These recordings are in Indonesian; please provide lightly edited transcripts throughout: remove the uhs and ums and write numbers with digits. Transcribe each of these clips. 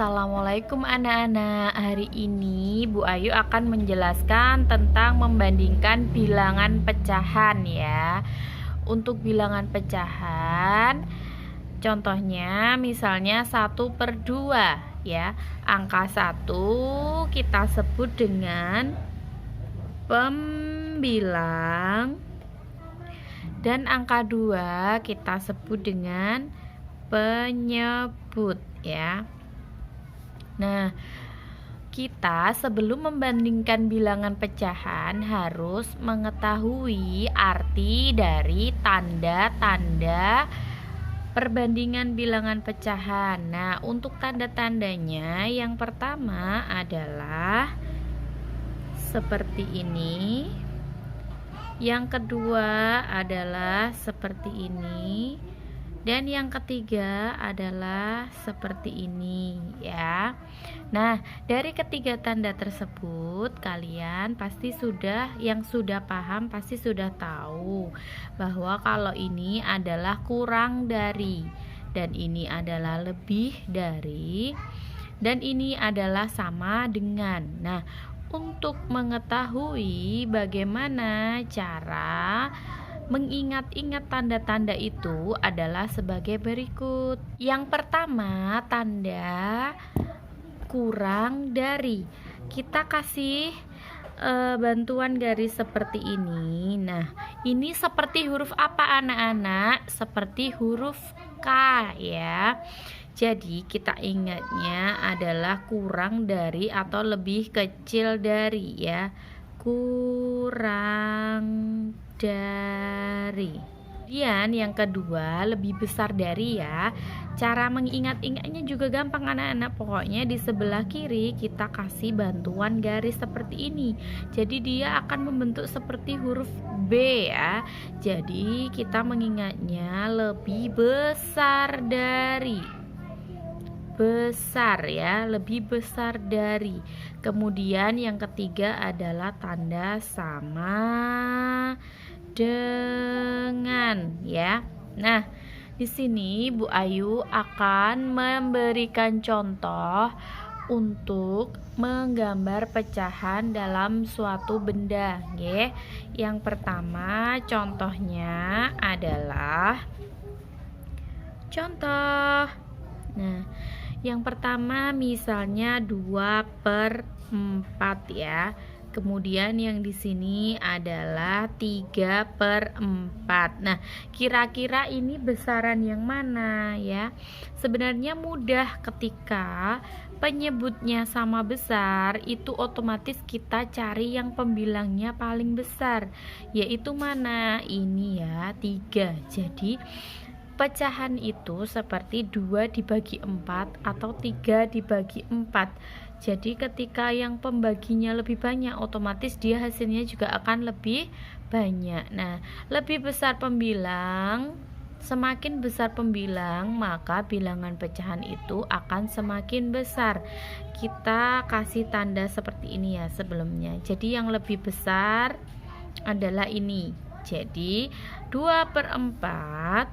Assalamualaikum anak-anak. Hari ini Bu Ayu akan menjelaskan tentang membandingkan bilangan pecahan ya. Untuk bilangan pecahan, contohnya misalnya 1/2 ya. Angka 1 kita sebut dengan pembilang dan angka 2 kita sebut dengan penyebut ya. Nah, kita sebelum membandingkan bilangan pecahan harus mengetahui arti dari tanda-tanda perbandingan bilangan pecahan. Nah, untuk tanda-tandanya yang pertama adalah seperti ini. Yang kedua adalah seperti ini. Dan yang ketiga adalah seperti ini ya. Nah, dari ketiga tanda tersebut kalian pasti sudah paham, pasti sudah tahu bahwa kalau ini adalah kurang dari, dan ini adalah lebih dari, dan ini adalah sama dengan. Nah, untuk mengetahui bagaimana cara mengingat-ingat tanda-tanda itu adalah sebagai berikut. Yang pertama, tanda kurang dari. Kita kasih bantuan garis seperti ini. Nah, ini seperti huruf apa anak-anak? Seperti huruf K ya. Jadi kita ingatnya adalah kurang dari atau lebih kecil dari ya. Kurang dari. Kemudian yang kedua lebih besar dari ya. Cara mengingat-ingatnya juga gampang anak-anak. Pokoknya di sebelah kiri kita kasih bantuan garis seperti ini. Jadi dia akan membentuk seperti huruf B ya. Jadi kita mengingatnya lebih besar dari. Besar ya, lebih besar dari. Kemudian yang ketiga adalah tanda sama dengan ya. Nah, di sini Bu Ayu akan memberikan contoh untuk menggambar pecahan dalam suatu benda ya. Yang pertama contohnya adalah contoh. Nah, yang pertama misalnya 2/4 ya. Kemudian yang di sini adalah 3/4. Nah, kira-kira ini besaran yang mana ya? Sebenarnya mudah, ketika penyebutnya sama besar, itu otomatis kita cari yang pembilangnya paling besar, yaitu mana? Ini ya, 3. Jadi pecahan itu seperti 2 dibagi 4 atau 3 dibagi 4. Jadi ketika yang pembaginya lebih banyak, otomatis dia hasilnya juga akan lebih banyak. Nah, lebih besar pembilang, semakin besar pembilang, maka bilangan pecahan itu akan semakin besar. Kita kasih tanda seperti ini ya sebelumnya. Jadi yang lebih besar adalah ini. Jadi 2/4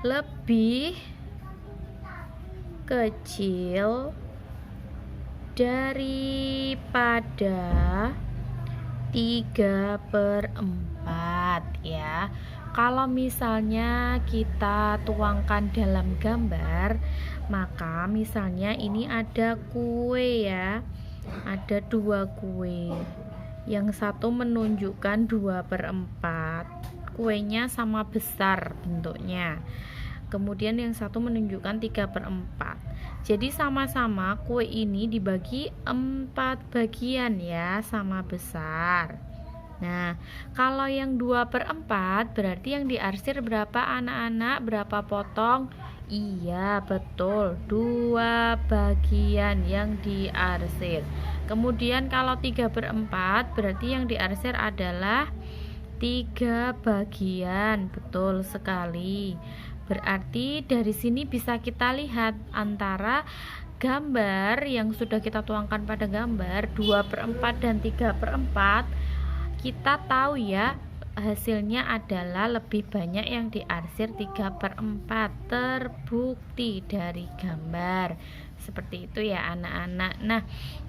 lebih kecil daripada 3/4 ya. Kalau misalnya kita tuangkan dalam gambar, maka misalnya ini ada kue ya. Ada 2 kue. Yang satu menunjukkan 2/4. Kuenya sama besar bentuknya. Kemudian yang satu menunjukkan 3/4. Jadi sama-sama kue ini dibagi 4 bagian ya, sama besar. Nah, kalau yang 2/4 berarti yang diarsir berapa anak-anak? Berapa potong? Iya, betul, 2 bagian yang diarsir. Kemudian kalau 3/4 berarti yang diarsir adalah 3 bagian. Betul sekali. Berarti dari sini bisa kita lihat antara gambar yang sudah kita tuangkan pada gambar 2/4 dan 3/4. Kita tahu ya hasilnya adalah lebih banyak yang diarsir 3/4, terbukti dari gambar. Seperti itu ya anak-anak. Nah,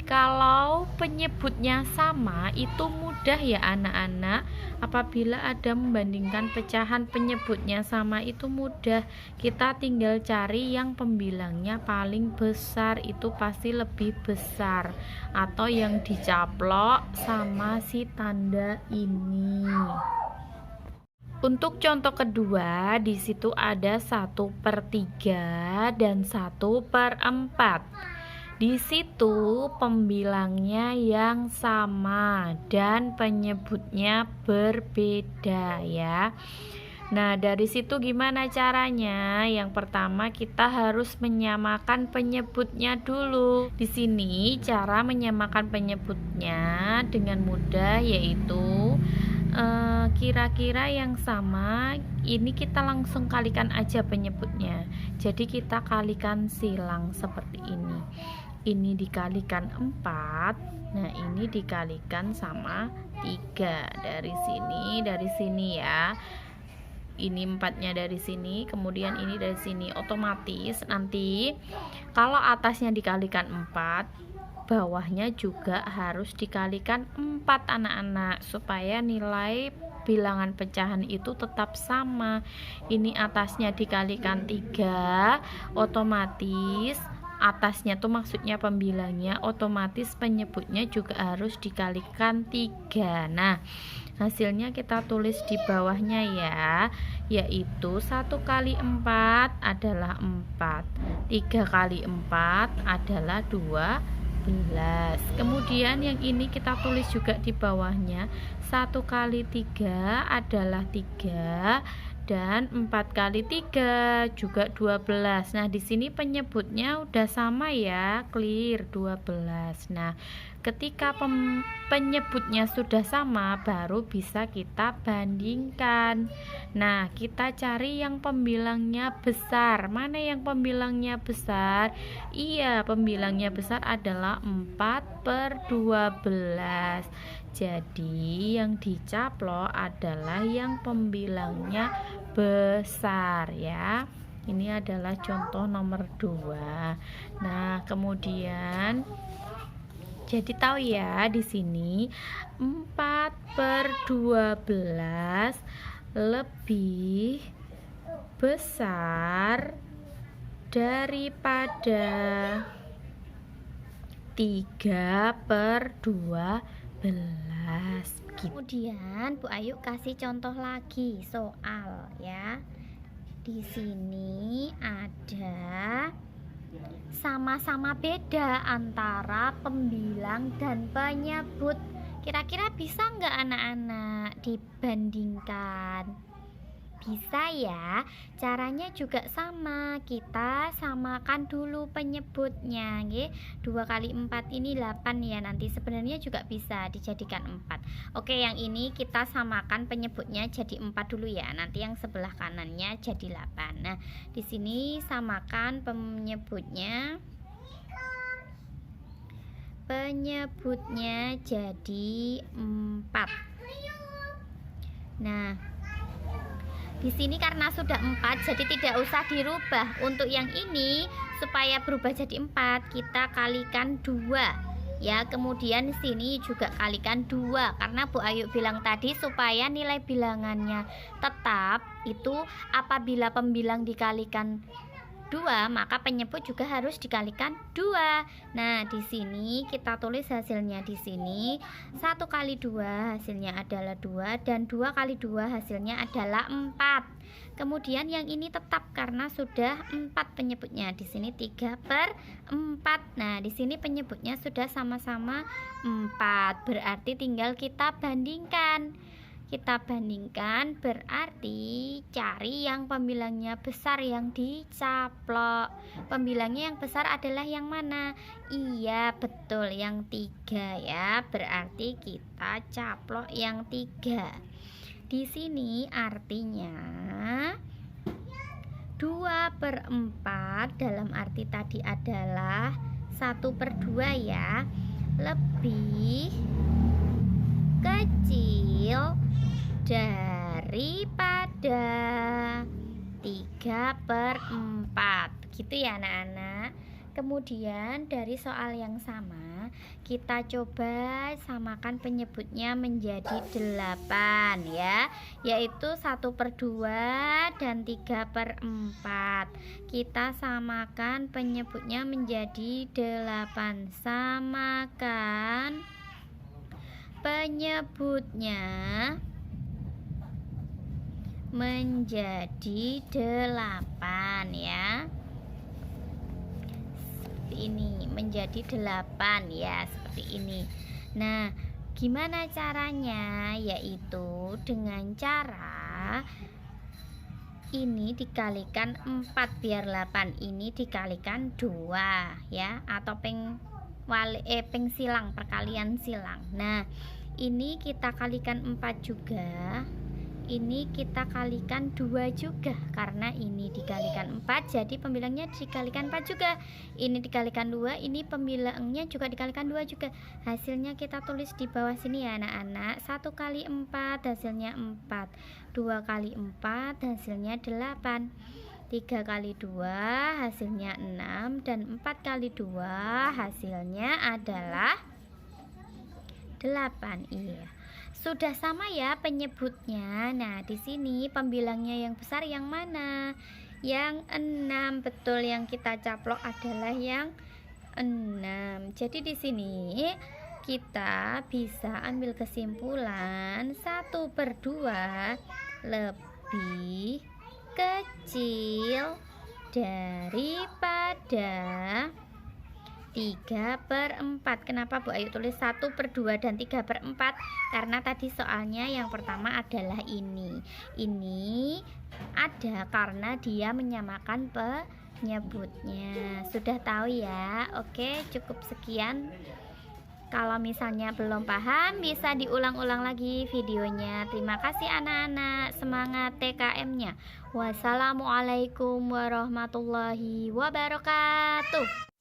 kalau penyebutnya sama itu mudah ya anak-anak. Apabila ada membandingkan pecahan penyebutnya sama itu mudah. Kita tinggal cari yang pembilangnya paling besar, itu pasti lebih besar, atau yang dicaplok sama si tanda ini. Untuk contoh kedua, di situ ada 1/3 dan 1/4. Di situ pembilangnya yang sama dan penyebutnya berbeda ya. Nah, dari situ gimana caranya? Yang pertama kita harus menyamakan penyebutnya dulu. Di sini cara menyamakan penyebutnya dengan mudah, yaitu kira-kira yang sama ini kita langsung kalikan aja penyebutnya. Jadi kita kalikan silang seperti ini dikalikan 4, nah ini dikalikan sama 3. Dari sini ya, ini 4-nya dari sini, kemudian ini dari sini. Otomatis nanti kalau atasnya dikalikan 4, bawahnya juga harus dikalikan 4 anak-anak, supaya nilai bilangan pecahan itu tetap sama. Ini atasnya dikalikan 3, otomatis atasnya tuh maksudnya pembilangnya, otomatis penyebutnya juga harus dikalikan 3. Nah, hasilnya kita tulis di bawahnya ya, yaitu 1 kali 4 adalah 4, 3 kali 4 adalah 12. Kemudian yang ini kita tulis juga di bawahnya, 1 kali 3 adalah 3, dan 4 kali 3 juga 12. Nah, di sini penyebutnya udah sama ya, clear 12. Nah, ketika penyebutnya sudah sama, baru bisa kita bandingkan. Nah, kita cari yang pembilangnya besar. Mana yang pembilangnya besar? Iya, pembilangnya besar adalah 4/12. Jadi yang dicaplok adalah yang pembilangnya besar ya. Ini adalah contoh nomor 2. Nah, kemudian jadi tahu ya, di sini 4/12 lebih besar daripada 3/12. Kemudian Bu Ayu kasih contoh lagi soal ya. Di sini ada sama-sama beda antara pembilang dan penyebut. Kira-kira bisa nggak anak-anak dibandingkan? Bisa ya. Caranya juga sama. Kita samakan dulu penyebutnya, nggih. 2 kali 4 ini 8 ya. Nanti sebenarnya juga bisa dijadikan 4. Oke, yang ini kita samakan penyebutnya jadi 4 dulu ya. Nanti yang sebelah kanannya jadi 8. Nah, di sini samakan penyebutnya. Penyebutnya jadi 4. Nah, di sini karena sudah 4, jadi tidak usah dirubah. Untuk yang ini supaya berubah jadi 4, kita kalikan 2 ya. Kemudian sini juga kalikan 2, karena Bu Ayu bilang tadi supaya nilai bilangannya tetap itu apabila pembilang dikalikan 2, maka penyebut juga harus dikalikan 2. Nah, di sini kita tulis hasilnya di sini. 1 kali 2 hasilnya adalah 2, dan 2 kali 2 hasilnya adalah 4. Kemudian yang ini tetap karena sudah 4 penyebutnya. Di sini 3/4. Nah, di sini penyebutnya sudah sama-sama 4. Berarti tinggal kita bandingkan. Kita bandingkan berarti cari yang pembilangnya besar yang dicaplok. Pembilangnya yang besar adalah yang mana? Iya, betul, yang 3 ya. Berarti kita caplok yang 3. Di sini artinya 2/4 dalam arti tadi adalah 1/2 ya, lebih kecil daripada 3/4 gitu ya anak-anak. Kemudian dari soal yang sama kita coba samakan penyebutnya menjadi 8 ya, yaitu 1/2 dan 3/4. Kita samakan penyebutnya menjadi 8. Samakan penyebutnya menjadi 8 ya. Seperti ini, menjadi 8 ya, seperti ini. Nah, gimana caranya? Yaitu dengan cara ini dikalikan 4 biar 8 ini dikalikan 2 ya, atau peng silang, perkalian silang. Nah, ini kita kalikan 4 juga, ini kita kalikan 2 juga, karena ini dikalikan 4 jadi pembilangnya dikalikan 4 juga. Ini dikalikan 2, ini pembilangnya juga dikalikan 2 juga. Hasilnya kita tulis di bawah sini ya anak-anak. 1 kali 4 hasilnya 4, 2 kali 4 hasilnya 8, 3 kali 2 hasilnya 6, dan 4 kali 2 hasilnya adalah 8. Iya. Sudah sama ya penyebutnya. Nah, di sini pembilangnya yang besar yang mana? Yang 6. Betul, yang kita caplok adalah yang 6. Jadi di sini kita bisa ambil kesimpulan 1/2 lebih kecil daripada 3/4. Kenapa Bu Ayu tulis 1/2 dan 3/4? Karena tadi soalnya yang pertama adalah ini ada karena dia menyamakan penyebutnya. Sudah tahu ya? Oke, cukup sekian. Kalau misalnya belum paham bisa diulang-ulang lagi videonya. Terima kasih anak-anak, semangat TKM-nya. Wassalamualaikum warahmatullahi wabarakatuh.